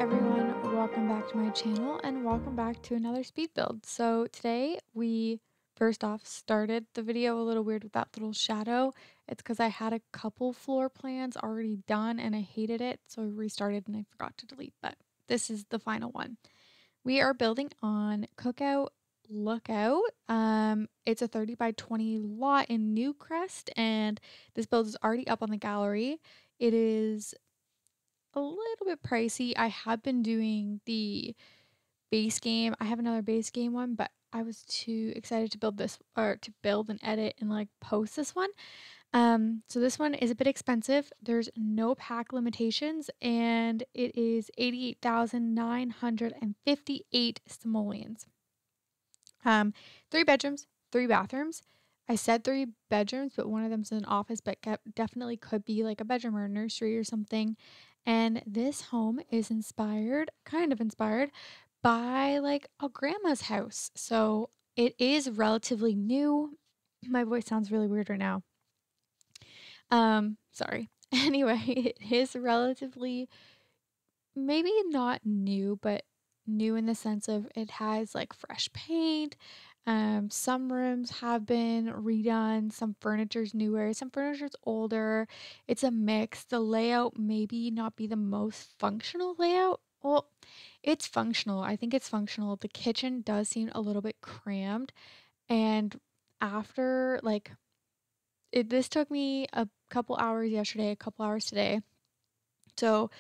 everyone, welcome back to my channel and welcome back to another speed build. So today we first off started the video a little weird with that little shadow. It's because I had a couple floor plans already done and I hated it, so I restarted and I forgot to delete, but this is the final one. We are building on Cookout Lookout. It's a 30 by 20 lot in Newcrest, and this build is already up on the gallery. It is a little bit pricey. I have been doing the base game. I have another base game one, but I was too excited to build this, or to build and edit and like post this one. So this one is a bit expensive. There's no pack limitations and it is 88,958 simoleons. 3 bedrooms, 3 bathrooms. I said 3 bedrooms, but one of them's an office, but definitely could be like a bedroom or a nursery or something. And this home is kind of inspired by like a grandma's house. So it is relatively new. My voice sounds really weird right now. Sorry. Anyway, it is relatively, maybe not new, but new in the sense of it has like fresh paint. Some rooms have been redone, some furniture's newer, some furniture's older. It's a mix. The layout maybe not be the most functional layout. Well, it's functional. I think it's functional. The kitchen does seem a little bit crammed, and after like this took me a couple hours yesterday, a couple hours today. So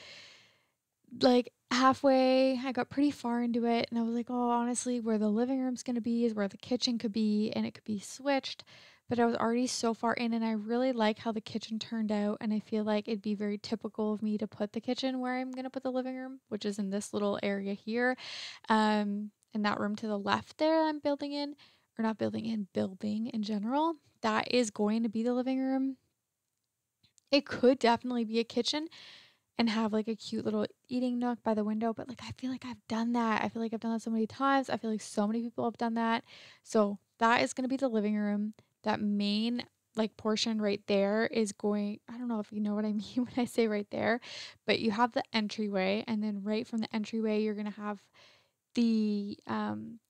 like halfway, I got pretty far into it and I was like, oh, honestly, where the living room's going to be is where the kitchen could be, and it could be switched. But I was already so far in and I really like how the kitchen turned out. And I feel like it'd be very typical of me to put the kitchen where I'm going to put the living room, which is in this little area here. And that room to the left there I'm building in, or not building in, building in general, that is going to be the living room. It could definitely be a kitchen and have like a cute little eating nook by the window, but like I feel like I've done that. I feel like I've done that so many times. I feel like so many people have done that. So that is going to be the living room. That main like portion right there is going, I don't know if you know what I mean when I say right there, but you have the entryway, and then right from the entryway you're going to have the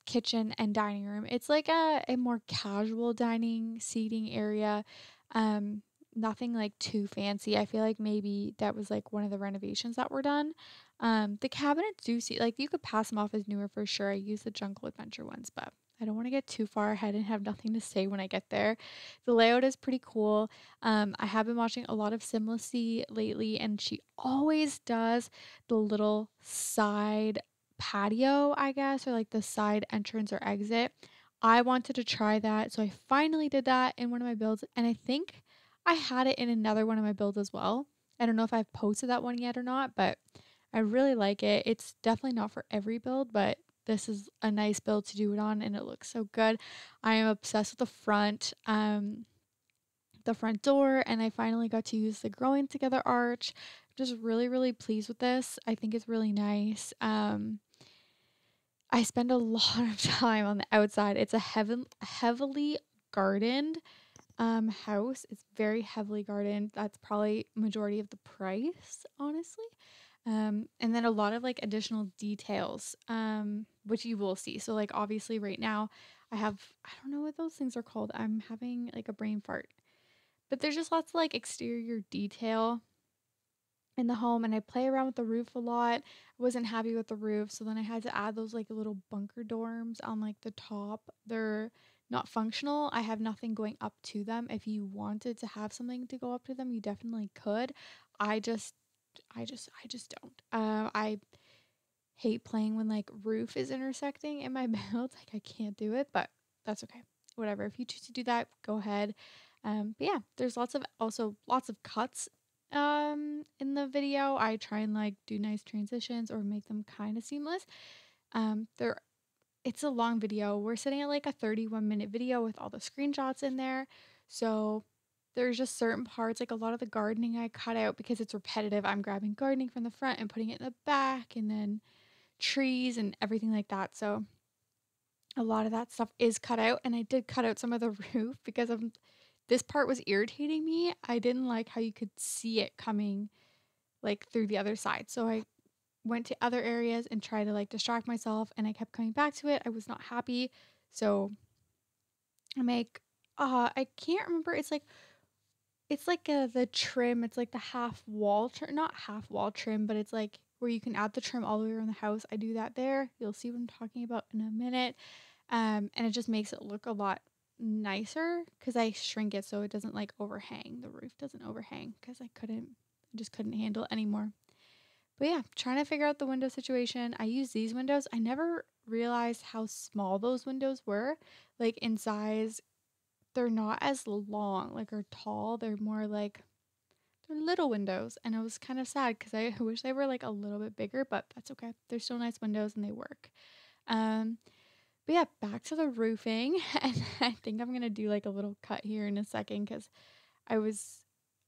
kitchen and dining room. It's like a more casual dining seating area. Nothing like too fancy. I feel like maybe that was like one of the renovations that were done. The cabinets do see, like, you could pass them off as newer for sure. I use the Jungle Adventure ones, but I don't want to get too far ahead and have nothing to say when I get there. The layout is pretty cool. I have been watching a lot of SimpliiSims lately, and she always does the little side patio, I guess, or like the side entrance or exit. I wanted to try that, so I finally did that in one of my builds, and I think I had it in another one of my builds as well. I don't know if I've posted that one yet or not, but I really like it. It's definitely not for every build, but this is a nice build to do it on, and it looks so good. I am obsessed with the front door, and I finally got to use the growing together arch. Just really, really pleased with this. I think it's really nice. I spend a lot of time on the outside. It's a heavily gardened house. It's very heavily gardened. That's probably majority of the price, honestly. And then a lot of like additional details, which you will see. So like obviously right now I don't know what those things are called. I'm having like a brain fart. But there's just lots of like exterior detail in the home, and I play around with the roof a lot. I wasn't happy with the roof, so then I had to add those like little bunker dorms on like the top. They're not functional. I have nothing going up to them. If you wanted to have something to go up to them, you definitely could. I just don't. I hate playing when like roof is intersecting in my build. Like I can't do it, but that's okay. Whatever. If you choose to do that, go ahead. But yeah, there's lots of cuts in the video. I try and like do nice transitions or make them kind of seamless. There It's a long video. We're sitting at like a 31-minute video with all the screenshots in there. So there's just certain parts, like a lot of the gardening I cut out because it's repetitive. I'm grabbing gardening from the front and putting it in the back, and then trees and everything like that. So a lot of that stuff is cut out, and I did cut out some of the roof because this part was irritating me. I didn't like how you could see it coming like through the other side. So I went to other areas and tried to like distract myself, and I kept coming back to it. I was not happy. So I make I can't remember. It's like the trim. It's like the half wall trim, not half wall trim, but it's like where you can add the trim all the way around the house. I do that there. You'll see what I'm talking about in a minute. And it just makes it look a lot nicer because I shrink it so it doesn't like overhang. The roof doesn't overhang because I just couldn't handle it anymore. But yeah, trying to figure out the window situation. I use these windows. I never realized how small those windows were. Like in size, they're not as long, like or tall. They're more like they're little windows. And I was kind of sad because I wish they were like a little bit bigger, but that's okay. They're still nice windows and they work. Um, but yeah, back to the roofing. And I think I'm gonna do like a little cut here in a second because I was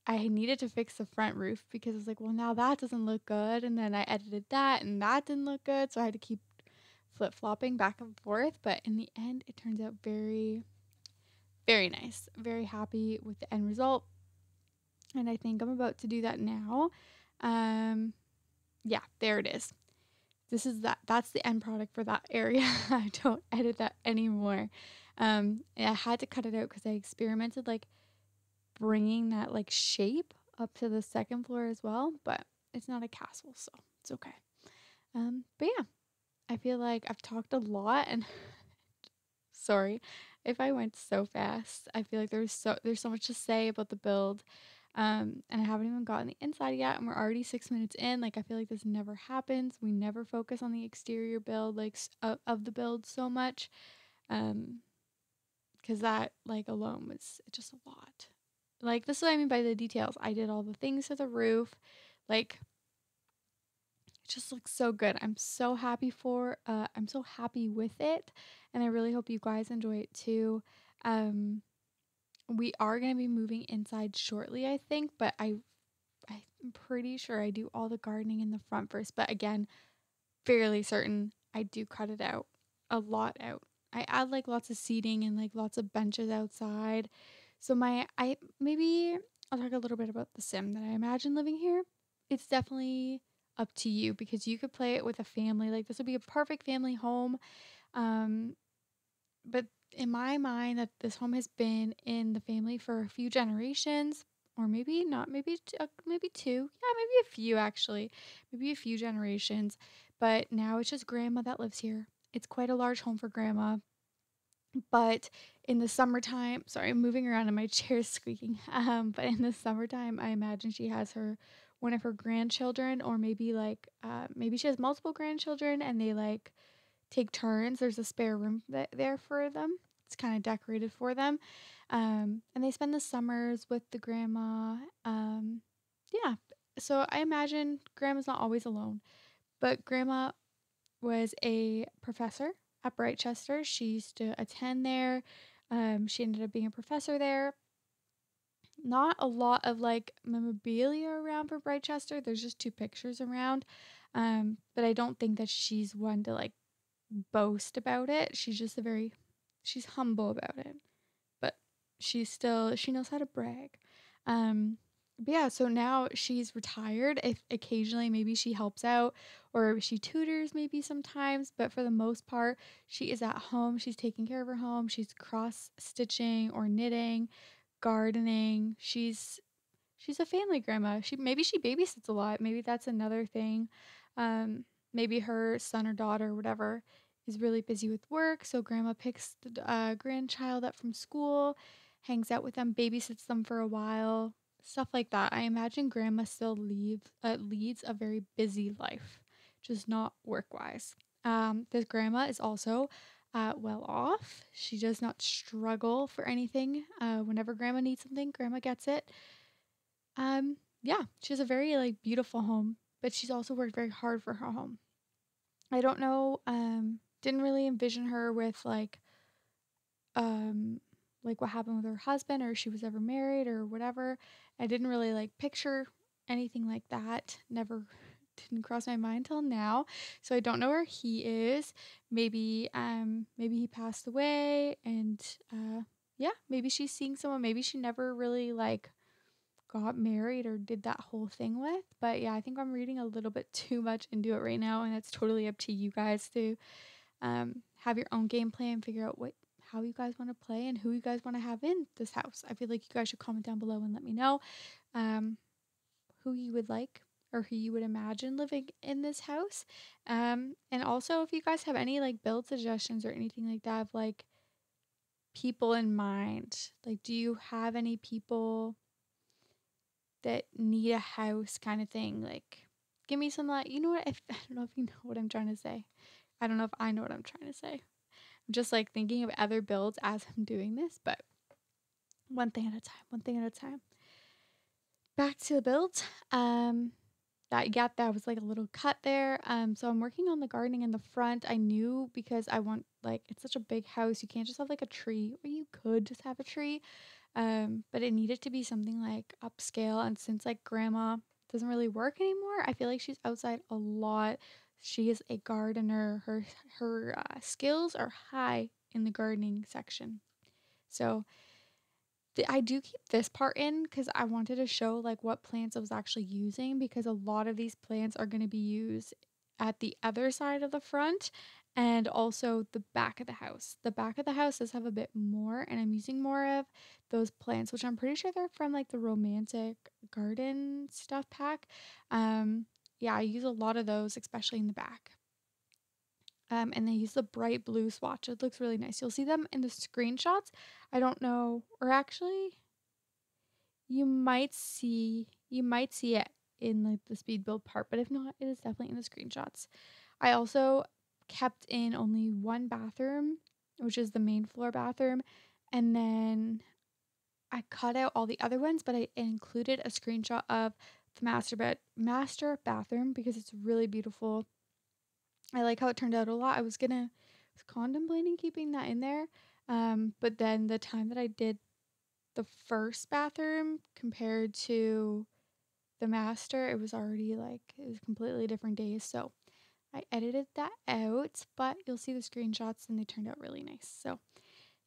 I needed to fix the front roof because I was like, well, now that doesn't look good. And then I edited that and that didn't look good. So I had to keep flip flopping back and forth. But in the end, it turns out very, very nice. Very happy with the end result. And I think I'm about to do that now. Um, yeah, there it is. That's the end product for that area. I don't edit that anymore. And I had to cut it out because I experimented like bringing that like shape up to the second floor as well, but it's not a castle, so it's okay. But yeah, I feel like I've talked a lot, and sorry if I went so fast. I feel like there's so much to say about the build. And I haven't even gotten the inside yet, and we're already 6 minutes in. Like I feel like this never happens. We never focus on the exterior build, like of the build so much, um, because that like alone was just a lot. Like this is what I mean by the details. I did all the things to the roof, like it just looks so good. I'm so happy with it, and I really hope you guys enjoy it too. Um we are going to be moving inside shortly, I think, but I'm pretty sure I do all the gardening in the front first, but again, fairly certain I do cut it out. A lot out. I add like lots of seating and like lots of benches outside. So maybe I'll talk a little bit about the sim that I imagine living here. It's definitely up to you because you could play it with a family. Like this would be a perfect family home. Um but in my mind that this home has been in the family for a few generations, or maybe not, maybe two, yeah, maybe a few actually, maybe a few generations, but now it's just grandma that lives here. It's quite a large home for grandma, but in the summertime, sorry, I'm moving around and my chair's squeaking. But in the summertime, I imagine she has one of her grandchildren, or maybe she has multiple grandchildren and they like take turns. There's a spare room there for them. It's kind of decorated for them. And they spend the summers with the grandma. Yeah. So I imagine grandma's not always alone, but grandma was a professor at Brightchester. She used to attend there. She ended up being a professor there. Not a lot of like memorabilia around for Brightchester. There's just two pictures around. But I don't think that she's one to like boast about it. She's humble about it, but she knows how to brag. But yeah, so now she's retired. If occasionally maybe she helps out or she tutors maybe sometimes, but for the most part, she is at home. She's taking care of her home. She's cross stitching or knitting, gardening. She's a family grandma. She babysits a lot. Maybe that's another thing. Um, Maybe her son or daughter or whatever is really busy with work, so grandma picks the grandchild up from school, hangs out with them, babysits them for a while, stuff like that. I imagine grandma still leads a very busy life, just not work wise. This grandma is also well off. She does not struggle for anything. Whenever grandma needs something, grandma gets it. Yeah, she has a very like beautiful home, but she's also worked very hard for her home. I don't know, didn't really envision her with like what happened with her husband or if she was ever married or whatever. I didn't really like picture anything like that. Never didn't cross my mind till now. So I don't know where he is. Maybe he passed away and yeah, maybe she's seeing someone. Maybe she never really like got married or did that whole thing with. But yeah, I think I'm reading a little bit too much into it right now, and it's totally up to you guys to have your own gameplay and figure out how you guys want to play and who you guys want to have in this house. I feel like you guys should comment down below and let me know um, who you would like or who you would imagine living in this house. And also if you guys have any like build suggestions or anything like that of like people in mind. Like, do you have any people that need a house kind of thing? Like, give me some like, you know what? I don't know if you know what I'm trying to say. I don't know if I know what I'm trying to say. I'm just like thinking of other builds as I'm doing this, but one thing at a time, one thing at a time. Back to the build. That was like a little cut there. So I'm working on the gardening in the front. I knew because I want like it's such a big house, you can't just have like a tree, or you could just have a tree. But it needed to be something like upscale, and since like grandma doesn't really work anymore, I feel like she's outside a lot. She is a gardener. Her skills are high in the gardening section. So I do keep this part in because I wanted to show like what plants I was actually using, because a lot of these plants are going to be used at the other side of the front and also the back of the house. The back of the house does have a bit more, and I'm using more of those plants, which I'm pretty sure they're from like the Romantic Garden stuff pack. Yeah, I use a lot of those, especially in the back. And they use the bright blue swatch. It looks really nice. You'll see them in the screenshots. I don't know, or actually, you might see it in like the speed build part, but if not, it is definitely in the screenshots. I also kept in only one bathroom, which is the main floor bathroom, and then I cut out all the other ones, but I included a screenshot of the master bathroom because it's really beautiful. I like how it turned out a lot. I was contemplating keeping that in there. But then the time that I did the first bathroom compared to the master, it was completely different days. So I edited that out, but you'll see the screenshots and they turned out really nice. So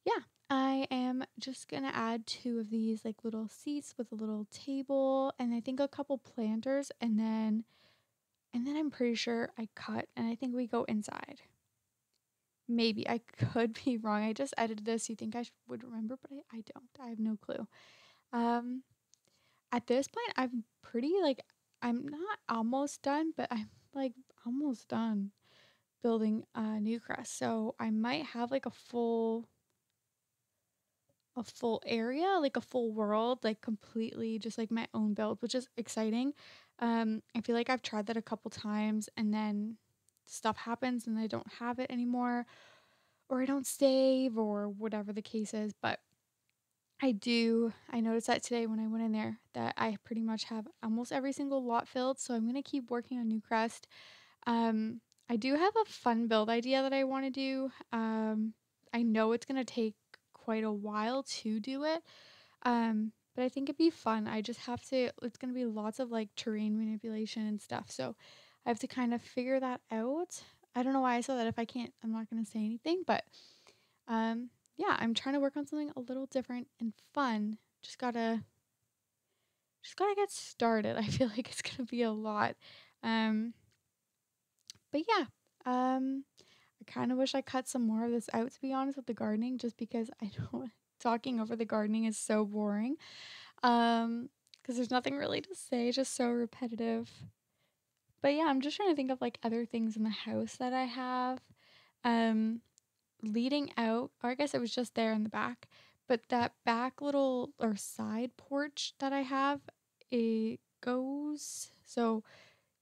yeah, I am just gonna add two of these like little seats with a little table and I think a couple planters, and then I'm pretty sure I cut and I think we go inside. Maybe. I could be wrong. I just edited this. You think I would remember, but I don't. I have no clue. Um, at this point, I'm not almost done, but I'm like almost done building New Crest. So I might have like a full area, like a full world, like completely just like my own build, which is exciting. I feel like I've tried that a couple times and then stuff happens and I don't have it anymore, or I don't save, or whatever the case is. But I noticed that today when I went in there that I pretty much have almost every single lot filled. So I'm going to keep working on New Crest. Um, I do have a fun build idea that I want to do. I know it's going to take quite a while to do it. But I think it'd be fun. I just have to, it's going to be lots of like terrain manipulation and stuff. So I have to kind of figure that out. I don't know why I said that. If I can't, I'm not going to say anything, but yeah, I'm trying to work on something a little different and fun. Just gotta get started. I feel like it's gonna be a lot. Um, but yeah, I kind of wish I cut some more of this out, to be honest, with the gardening, just because I don't talking over the gardening is so boring. Because there's nothing really to say, just so repetitive. But yeah, I'm just trying to think of like other things in the house that I have. Um, Leading out, or I guess it was just there in the back, but that back little or side porch that I have, it goes so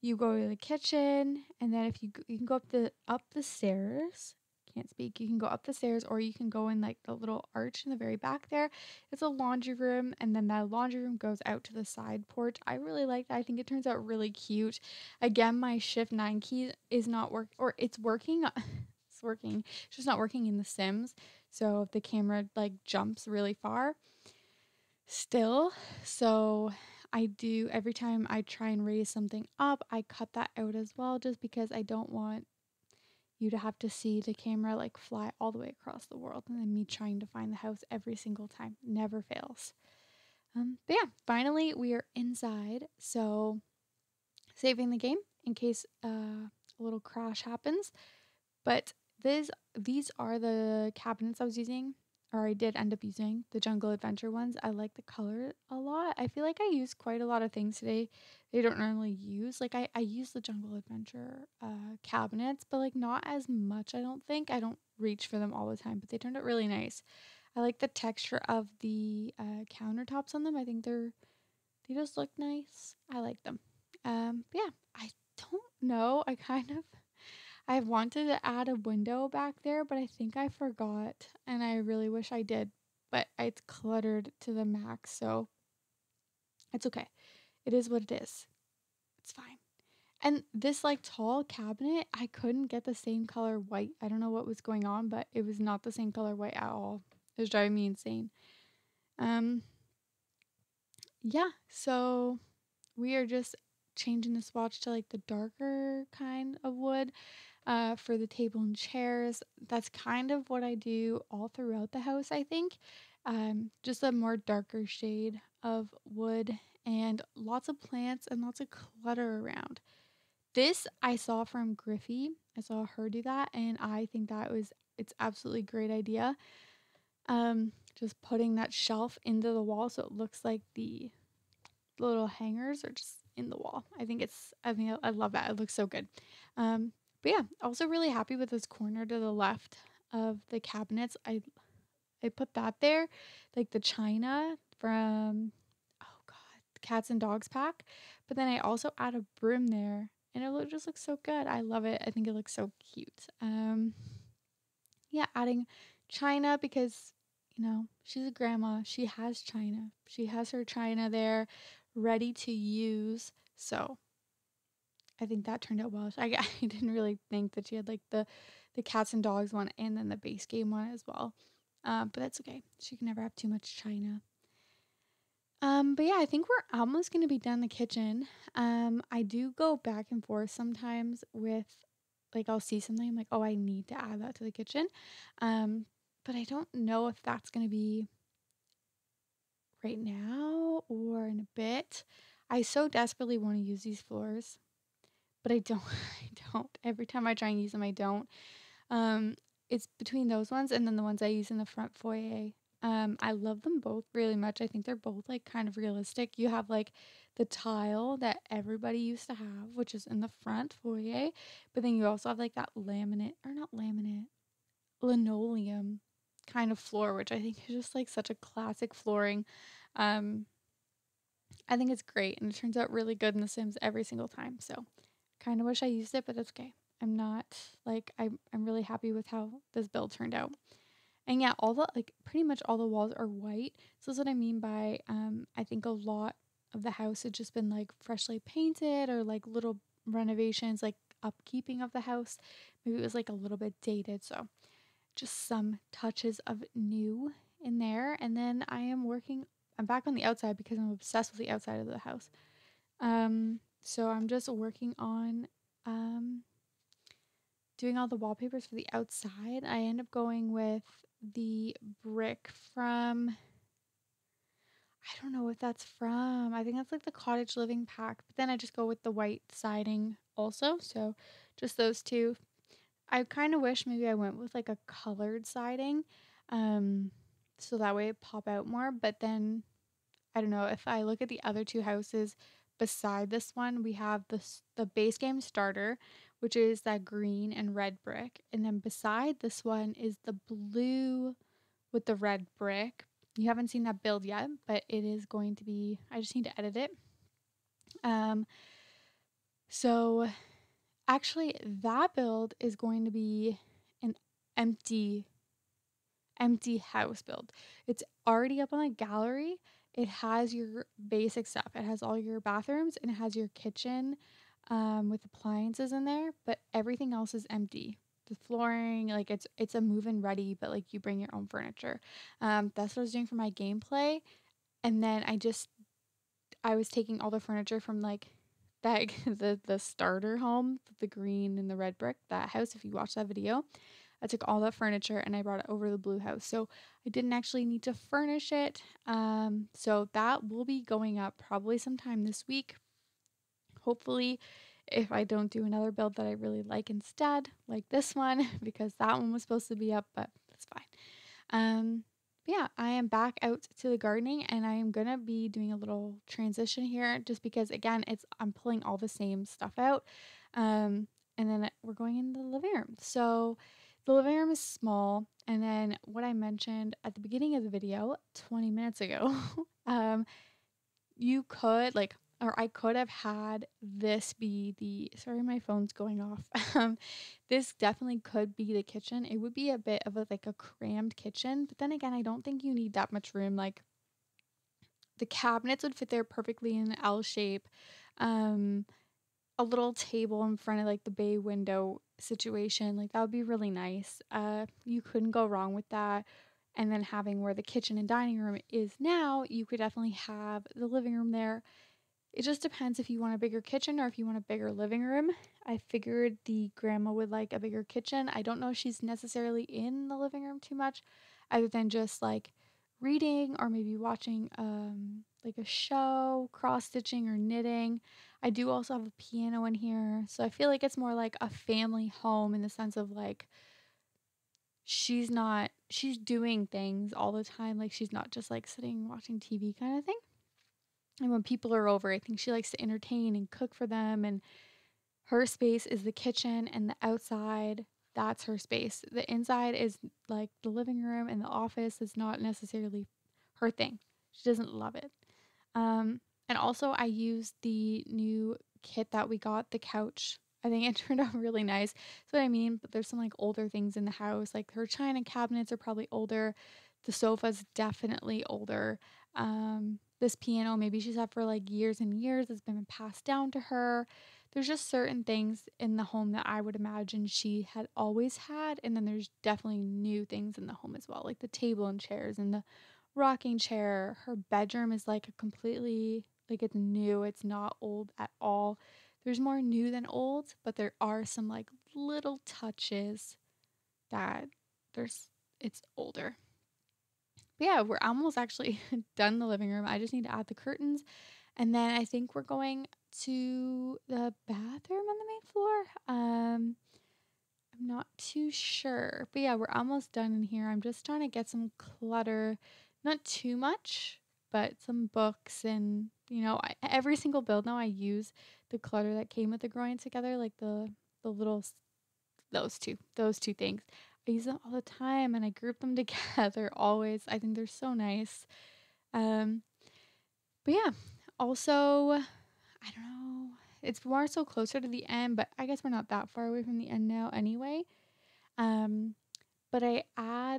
you go to the kitchen, and then if you can go up the stairs. Can't speak. You can go up the stairs, or you can go in like the little arch in the very back there. It's a laundry room, and then that laundry room goes out to the side porch. I really like that. I think it turns out really cute. Again, my Shift 9 key is not work, or it's working. It's working. It's just not working in the Sims. So if the camera like jumps really far still. So I do, every time I try and raise something up, I cut that out as well, just because I don't want you to have to see the camera like fly all the way across the world and then me trying to find the house every single time. Never fails. But yeah, finally we are inside. So saving the game in case a little crash happens. But these are the cabinets I was using, or I did end up using the Jungle Adventure ones. I like the color a lot. I feel like I used quite a lot of things today they don't normally use. Like I use the Jungle Adventure cabinets, but like not as much, I don't think. I don't reach for them all the time, but they turned out really nice. I like the texture of the countertops on them. I think they just look nice. I like them. But yeah, I don't know. I wanted to add a window back there, but I think I forgot, and I really wish I did. But it's cluttered to the max, so it's okay. It is what it is. It's fine. And this like tall cabinet, I couldn't get the same color white. I don't know what was going on, but it was not the same color white at all. It was driving me insane. Um, yeah, so we are just changing the swatch to like the darker kind of wood for the table and chairs. That's kind of what I do all throughout the house, I think. Just a more darker shade of wood and lots of plants and lots of clutter around. This I saw from Griffey. I saw her do that, and I think it's absolutely great idea. Just putting that shelf into the wall so it looks like the little hangers are just in the wall. I love that. It looks so good. But yeah, also really happy with this corner to the left of the cabinets. I put that there, like the china from oh god, the cats and dogs pack. But then I also add a broom there, and just looks so good. I love it. I think it looks so cute. Yeah, adding china because she's a grandma. She has china. She has her china there ready to use. So I think that turned out well. I didn't really think that she had like the cats and dogs one and then the base game one as well. But that's okay. She can never have too much china. But yeah, I think we're almost gonna be done the kitchen. I do go back and forth sometimes with like I'll see something, I'm like, oh, I need to add that to the kitchen. But I don't know if that's gonna be right now or in a bit. I so desperately want to use these floors, but I don't. I don't. Every time I try and use them, I don't. Um, it's between those ones and then the ones I use in the front foyer. I love them both really much. I think they're both like kind of realistic. You have like the tile that everybody used to have, which is in the front foyer, but then you also have like that laminate or not laminate, linoleum kind of floor, which I think is just like such a classic flooring. Um, I think it's great and it turns out really good in The Sims every single time. So kind of wish I used it, but it's okay. I'm not like I'm really happy with how this build turned out. And yeah, all the like pretty much all the walls are white. So that's what I mean by I think a lot of the house had just been like freshly painted or like little renovations, like upkeeping of the house. Maybe it was like a little bit dated. So just some touches of new in there. And then I'm back on the outside because I'm obsessed with the outside of the house. So I'm just working on um, doing all the wallpapers for the outside. I end up going with the brick from, I don't know what that's from. I think that's like the cottage living pack, but then I just go with the white siding also. So just those two. I kind of wish maybe I went with like a colored siding, so that way it pop out more. But then I don't know if I look at the other two houses beside this one, we have the base game starter, which is that green and red brick, and then beside this one is the blue with the red brick. You haven't seen that build yet, but it is going to be. I just need to edit it. Um, so actually, that build is going to be an empty house build. It's already up on the gallery. It has your basic stuff. It has all your bathrooms and it has your kitchen with appliances in there, but everything else is empty. The flooring, like it's a move-in ready, but like you bring your own furniture. That's what I was doing for my gameplay, and then I was taking all the furniture from like that the starter home, the green and the red brick, that house. If you watch that video, I took all that furniture and I brought it over to the blue house. So I didn't actually need to furnish it. So that will be going up probably sometime this week. Hopefully, if I don't do another build that I really like instead, like this one, because that one was supposed to be up, but that's fine. But yeah, I am back out to the gardening and I am gonna be doing a little transition here just because again I'm pulling all the same stuff out. And then we're going into the living room. So the living room is small, and then what I mentioned at the beginning of the video 20 minutes ago, you could like or I could have had this be the sorry my phone's going off. This definitely could be the kitchen. It would be a bit of a like a crammed kitchen, but then again, I don't think you need that much room. Like the cabinets would fit there perfectly in an L shape. Um a little table in front of like the bay window situation, like that would be really nice. You couldn't go wrong with that. And then having where the kitchen and dining room is now, you could definitely have the living room there. It just depends if you want a bigger kitchen or if you want a bigger living room. I figured the grandma would like a bigger kitchen. I don't know if she's necessarily in the living room too much, other than just like reading or maybe watching like a show, cross stitching or knitting. I do also have a piano in here, so I feel like it's more like a family home in the sense of like she's doing things all the time. Like she's not just like sitting watching TV kind of thing. And when people are over, I think she likes to entertain and cook for them. And her space is the kitchen, and the outside, that's her space. The inside is like the living room and the office is not necessarily her thing. She doesn't love it. And also, I used the new kit that we got, the couch. I think it turned out really nice. That's what I mean. But there's some like older things in the house. Like her china cabinets are probably older. The sofa's definitely older. This piano, maybe she's had for like years and years. It's been passed down to her. There's just certain things in the home that I would imagine she had always had. And then there's definitely new things in the home as well, like the table and chairs and the rocking chair. Her bedroom is like a completely like it's new. It's not old at all. There's more new than old, but there are some like little touches that there's it's older. But yeah, we're almost actually done the living room. I just need to add the curtains. And then I think we're going to the bathroom on the main floor. I'm not too sure. But yeah, we're almost done in here. I'm just trying to get some clutter. Not too much, but some books and, every single build now I use the clutter that came with the growing together, like the little those two things. I use them all the time and I group them together always. I think they're so nice. Um, but yeah, also, I don't know. It's more so closer to the end, but I guess we're not that far away from the end now anyway. Um, but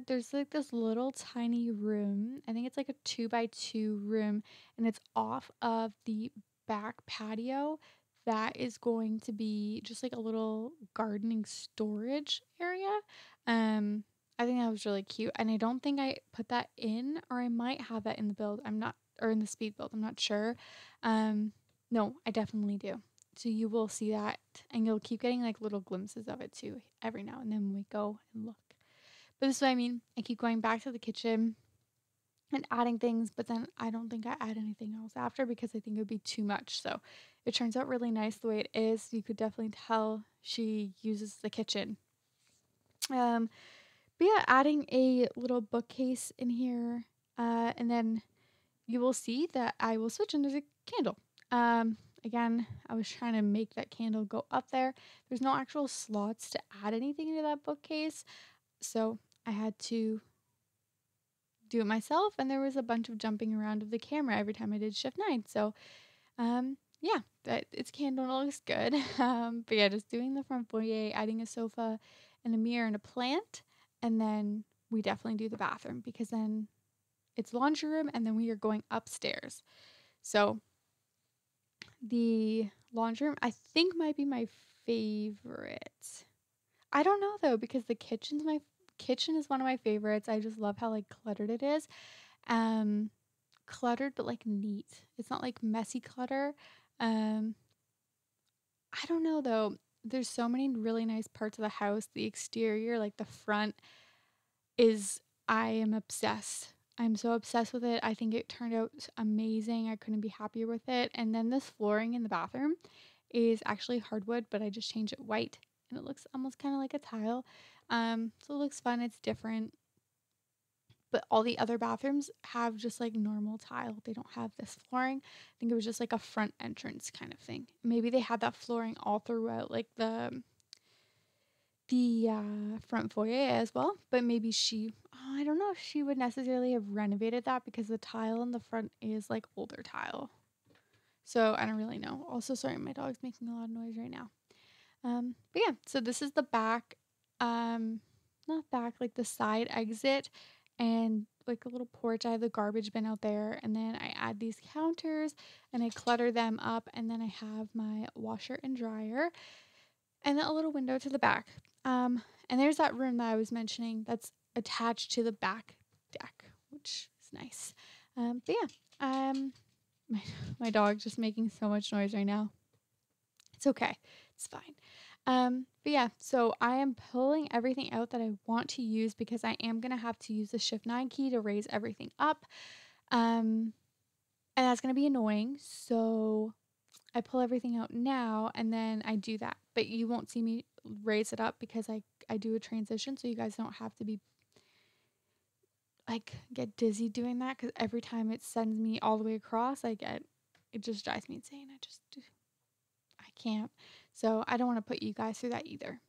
there's like this little tiny room. I think it's like a 2x2 room, and it's off of the back patio that is going to be just like a little gardening storage area. I think that was really cute, and I don't think I put that in, or I might have that in the build. I'm not, or in the speed build. I'm not sure. No, I definitely do. So you will see that, and you'll keep getting like little glimpses of it too every now and then when we go and look. But this is what I mean. I keep going back to the kitchen and adding things, but then I don't think I add anything else after because I think it would be too much. So it turns out really nice the way it is. You could definitely tell she uses the kitchen. But yeah, adding a little bookcase in here, and then you will see that I will switch and there's a candle. Again, I was trying to make that candle go up there. There's no actual slots to add anything into that bookcase, so I had to do it myself, and there was a bunch of jumping around of the camera every time I did shift 9. So, yeah, that it's candle and it looks good. But yeah, just doing the front foyer, adding a sofa and a mirror and a plant, and then we definitely do the bathroom because then it's laundry room, and then we are going upstairs. So the laundry room I think might be my favorite. I don't know though because the kitchen is one of my favorites. I just love how like cluttered it is. Um Cluttered but like neat. It's not like messy clutter. I don't know though. there's so many really nice parts of the house. The exterior, like the front is I am obsessed. I'm so obsessed with it. I think it turned out amazing. I couldn't be happier with it. And then this flooring in the bathroom is actually hardwood, but I just changed it white and it looks almost kind of like a tile. So it looks fun. It's different. But all the other bathrooms have just like normal tile. They don't have this flooring. I think it was just like a front entrance kind of thing. Maybe they had that flooring all throughout like the front foyer as well, but maybe I don't know if she would necessarily have renovated that because the tile in the front is like older tile. So I don't really know. Also, sorry, my dog's making a lot of noise right now. But yeah, so this is the back, not back, like the side exit and like a little porch. I have the garbage bin out there, and then I add these counters and I clutter them up, and then I have my washer and dryer and then a little window to the back. And there's that room that I was mentioning that's attached to the back deck, which is nice. But yeah, my, my dog's just making so much noise right now. It's okay. It's fine. But yeah, so I am pulling everything out that I want to use because I am going to have to use the Shift 9 key to raise everything up. And that's going to be annoying. So I pull everything out now and then I do that. But you won't see me raise it up because I do a transition, so you guys don't have to be like get dizzy doing that, because every time it sends me all the way across, it just drives me insane. I can't. So I don't want to put you guys through that either.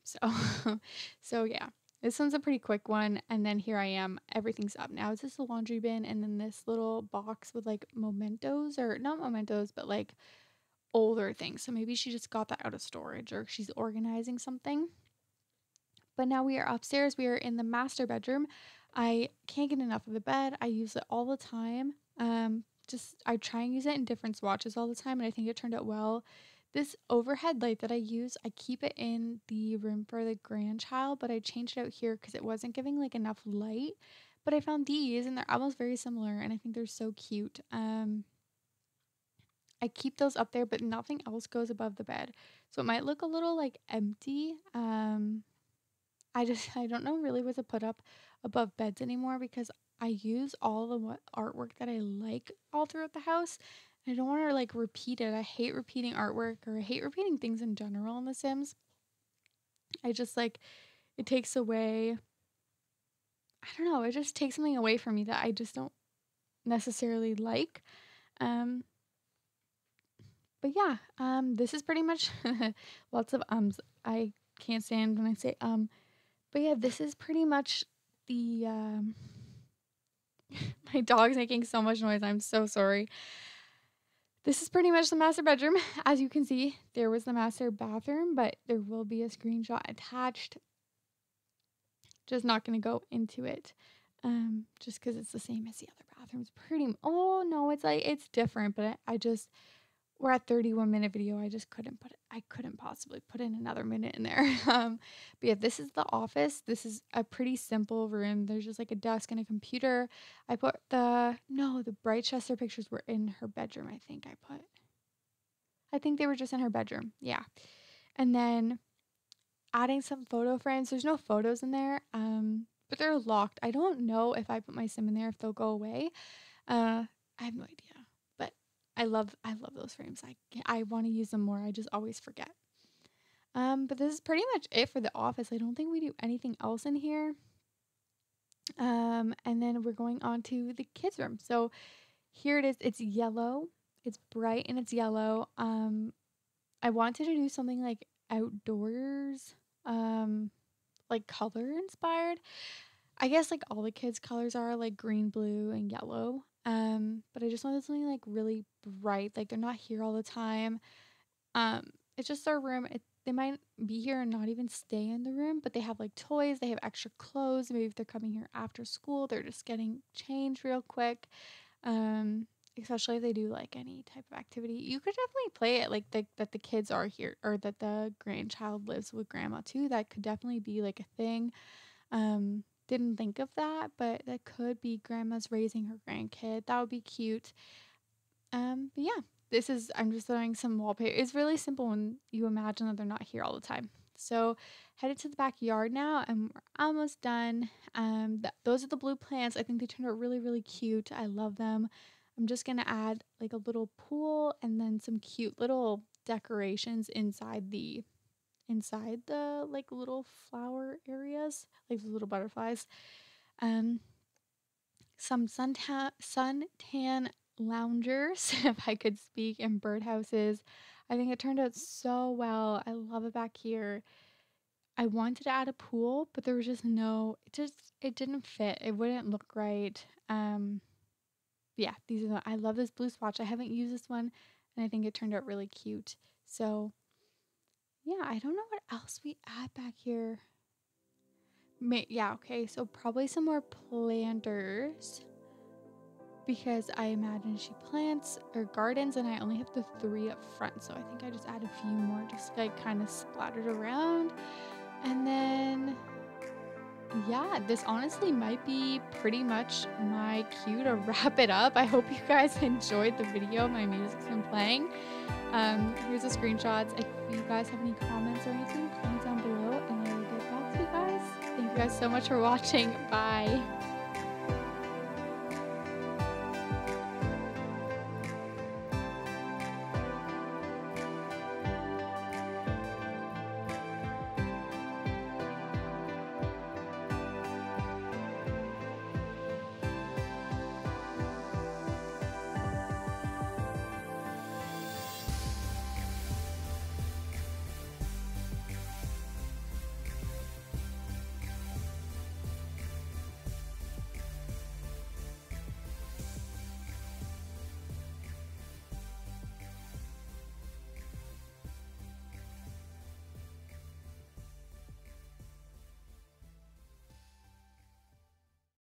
So yeah. This one's a pretty quick one, and then here I am. Everything's up now. It's just a laundry bin and then this little box with like mementos, or not mementos, but like older things. So maybe she just got that out of storage or she's organizing something. But now we are upstairs. We are in the master bedroom. I can't get enough of the bed. I use it all the time. I try and use it in different swatches all the time, and I think it turned out well. This overhead light that I use, I keep it in the room for the grandchild, but I changed it out here because it wasn't giving like enough light. But I found these and they're almost very similar, and I think they're so cute. I keep those up there, but nothing else goes above the bed. So it might look a little like empty. I don't know really what to put up above beds anymore because I use all the artwork that I like all throughout the house. I don't want to like repeat it. I hate repeating artwork, or I hate repeating things in general in The Sims. I just like it takes away, I don't know, it just takes something away from me that I just don't necessarily like. Um but yeah, this is pretty much lots of ums. I can't stand when I say but yeah, this is pretty much the my dog's making so much noise. I'm so sorry. This is pretty much the master bedroom. As you can see, there was the master bathroom, but there will be a screenshot attached. Just not going to go into it. Just because it's the same as the other bathrooms. Oh no, it's different, but we're at 31-minute video. I couldn't possibly put in another minute in there. But yeah, this is the office. This is a pretty simple room. There's just like a desk and a computer. The Brightchester pictures were in her bedroom. I think they were just in her bedroom. Yeah. And then adding some photo frames. There's no photos in there. But they're locked. I don't know if I put my sim in there if they'll go away. I have no idea. I love those frames. I want to use them more. I just always forget. But this is pretty much it for the office. I don't think we do anything else in here. And then we're going on to the kids' room. So here it is. It's yellow. It's bright and it's yellow. I wanted to do something like outdoors, like color inspired. I guess like all the kids' colors are like green, blue, and yellow. But I just wanted something like really bright. Like they're not here all the time. It's just their room. They might be here and not even stay in the room, but they have like toys. They have extra clothes. Maybe if they're coming here after school, they're just getting changed real quick. Especially if they do like any type of activity. You could definitely play it like that the kids are here, or that the grandchild lives with grandma too. That could definitely be like a thing. Didn't think of that, but that could be grandma's raising her grandkid. That would be cute. But yeah, I'm just throwing some wallpaper. It's really simple when you imagine that they're not here all the time. So headed to the backyard now, and we're almost done. Those are the blue plants. I think they turned out really, really cute. I love them. I'm just gonna add like a little pool and then some cute little decorations inside the like little flower areas, like the little butterflies. Um, some suntan loungers, if I could speak, and birdhouses. I think it turned out so well. I love it back here. I wanted to add a pool, but there was just it didn't fit. It wouldn't look right. Yeah, I love this blue swatch. I haven't used this one, and I think it turned out really cute. So yeah, I don't know what else we add back here. Yeah, okay, so probably some more planters, because I imagine she plants or gardens, and I only have the 3 up front, so I think I just add a few more, just like kind of splattered around. And then yeah, this honestly might be pretty much my cue to wrap it up. I hope you guys enjoyed the video. My music's been playing. Here's the screenshots. If you guys have any comments or anything, comment down below and I will get back to you guys. Thank you guys so much for watching. Bye.